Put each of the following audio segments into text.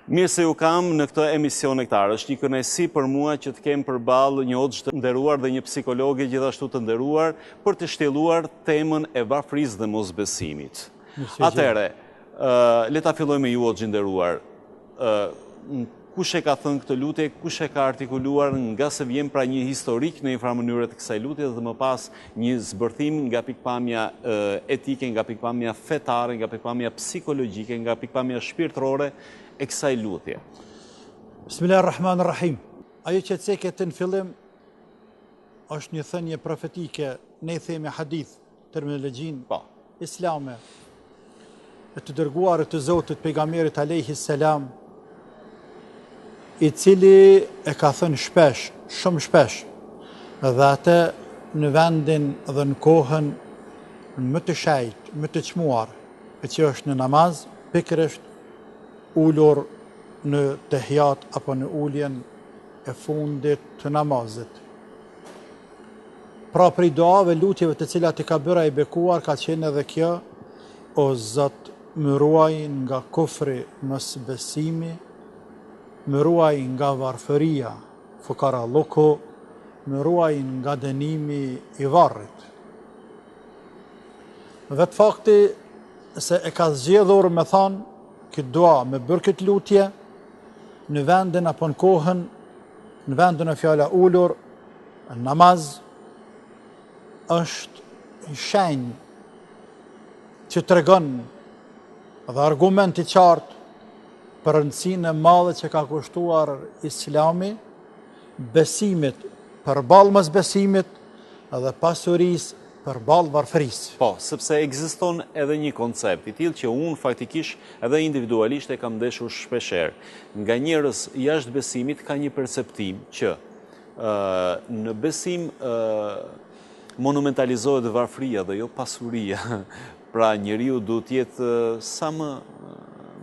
Mirë se ju kam në këtë emision e këtarë. Është një kënaqësi për mua që të kem përballë një hoxh të nderuar dhe një psikologe gjithashtu të nderuar për të shtjelluar temën e varfërisë dhe mosbesimit. Atëherë, le ta fillojmë me ju hoxh i nderuar. Kush e ka thënë këtë lutje, kush e ka artikuluar, nga se vjen pra një historik në një farë mënyrë të kësaj lutje dhe më pas një zbërthim nga pikpamja etike, nga pikpamja fetare, nga pikpamja psikologjike, nga pikpamja shpirtërore e kësaj lutje. Bismillahirrahmanirrahim. Ajo që ceket në fillim është një thënie profetike, ne i themi hadith, terminologjin islame, e të dërguarit të Zotit pejgamberit alayhi salam, i cili e ka thënë shpesh, shumë shpesh, dhe atë në vendin dhe në kohën më të shajt, më të çmuar, e që është në namaz, pikërisht ulur në tehijat apo në uljen e fundit të namazit. Pra prej duave lutjeve të cilat i ka bërë ai bekuar ka qenë edhe kjo: o Zot, më ruaj nga kufri, mosbesimi, më ruaj nga varfëria, fukaralluku, më ruaj nga dënimi i varrit. Vetë fakti se e ka zgjedhur me thonë këtë dua, me bërë këtë lutje, në vendin apo në kohën, në vendin e fjala ulur, në namaz, është një shenjë që tregon dhe argument i qartë për rëndësinë e madhe që ka kushtuar Islami, besimit përballë mosbesimit dhe pasurisë përballë varfërisë. Po, sepse ekziston edhe një koncept i tillë që unë faktikisht edhe individualisht e kam ndeshur shpeshherë. Nga njerëz jashtë besimit ka një perceptim që në besim monumentalizohet varfëria dhe jo pasuria. Pra njeriu duhet të jetë sa më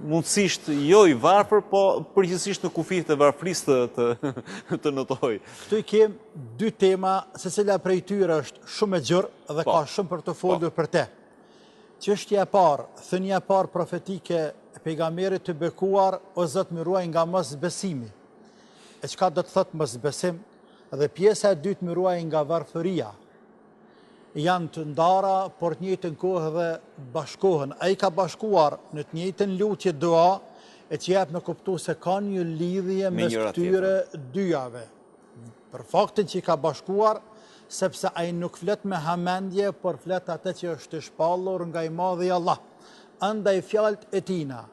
mundësisht jo i varfër, po përgjithsisht në kufijtë e varfërisë të notoj. Këtu i kem dy tema, secila prej tyre është shumë e gjerë dhe ka shumë për të folur për te. Çështja e parë, thënia e parë profetike e pejgamberit të bekuar: o Zot, më ruaj nga mosbesimi. E çka do të thotë mosbesim? Dhe pjesa e dytë, më ruaj nga varfëria. Janë të ndara, por të njëjtën kohë dhe bashkohen. Ai ka bashkuar në të njëjtën lutje dua, e që jep me kuptu se ka një lidhje mes këtyre dyjave. Për faktin që i ka bashkuar, sepse ai nuk flet me hamendje, por flet atë që është i shpallur nga i madhi Allah. Andaj fjalët e tina,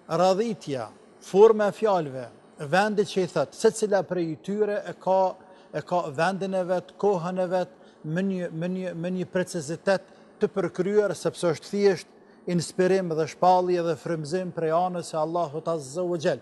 radhitja, forma e fjalëve, vendit që i thot, secila prej tyre e ka vendin e vet, kohën e vet, me një precizitet të përkryer, sepse është thjesht inspirim dhe shpallje dhe frymëzim prej anës së Allahut Azza wa Jall.